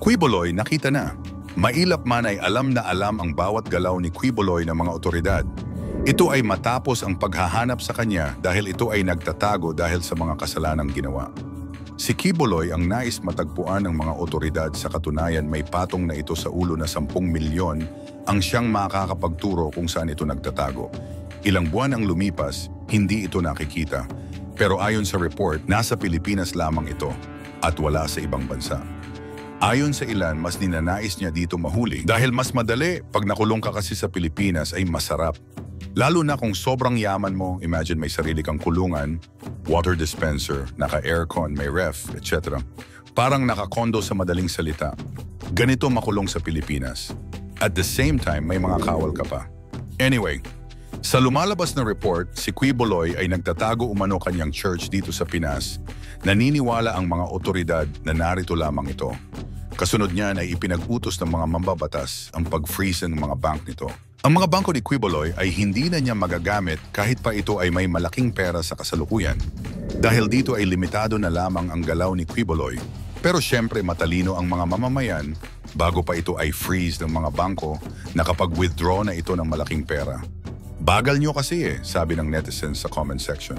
Quiboloy nakita na. Mailap man ay alam na alam ang bawat galaw ni Quiboloy ng mga otoridad. Ito ay matapos ang paghahanap sa kanya dahil ito ay nagtatago dahil sa mga kasalanang ginawa. Si Quiboloy ang nais matagpuan ng mga otoridad, sa katunayan may patong na ito sa ulo na 10 milyon ang siyang makakapagturo kung saan ito nagtatago. Ilang buwan ang lumipas, hindi ito nakikita. Pero ayon sa report, nasa Pilipinas lamang ito at wala sa ibang bansa. Ayon sa ilan, mas ninanais niya dito mahuli dahil mas madali pag nakulong ka kasi sa Pilipinas ay masarap. Lalo na kung sobrang yaman mo, imagine may sarili kang kulungan, water dispenser, naka-aircon, may ref, etc. Parang naka-condo sa madaling salita. Ganito makulong sa Pilipinas. At the same time, may mga kawal ka pa. Anyway, sa lumalabas na report, si Quiboloy ay nagtatago umano kanyang church dito sa Pinas. Naniniwala ang mga otoridad na narito lamang ito. Kasunod niyan ay ipinag-utos ng mga mambabatas ang pag-freeze ng mga bank nito. Ang mga bangko ni Quiboloy ay hindi na niya magagamit kahit pa ito ay may malaking pera sa kasalukuyan. Dahil dito ay limitado na lamang ang galaw ni Quiboloy. Pero syempre matalino ang mga mamamayan bago pa ito ay freeze ng mga bangko na kapag withdraw na ito ng malaking pera. Bagal nyo kasi sabi ng netizens sa comment section.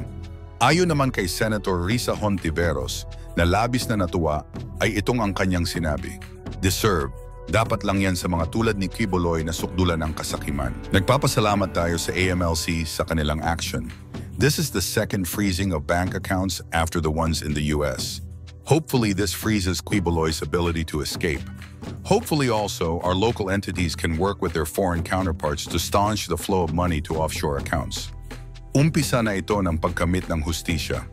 Ayon naman kay Senator Risa Hontiveros na labis na natuwa ay itong ang kanyang sinabi. Deserve. Dapat lang yan sa mga tulad ni Quiboloy na sukdulan ng kasakiman. Nagpapasalamat tayo sa AMLC sa kanilang action. This is the second freezing of bank accounts after the ones in the US. Hopefully this freezes Quiboloy's ability to escape. Hopefully also our local entities can work with their foreign counterparts to staunch the flow of money to offshore accounts. Umpisa na ito ng pagkamit ng hustisya.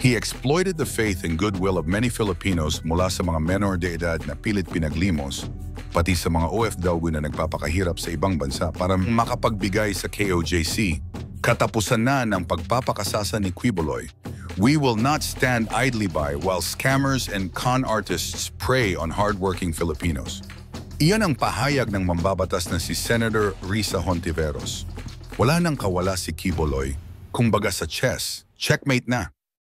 He exploited the faith and goodwill of many Filipinos mula sa mga menor de edad na pilit pinaglimos, pati sa mga OFW na nagpapakahirap sa ibang bansa para makapagbigay sa KOJC. Katapusan na ng pagpapakasasa ni Quiboloy. We will not stand idly by while scammers and con artists prey on hardworking Filipinos. Iyan ang pahayag ng mambabatas na si Senator Risa Hontiveros. Wala nang kawala si Quiboloy, kumbaga sa chess, checkmate na.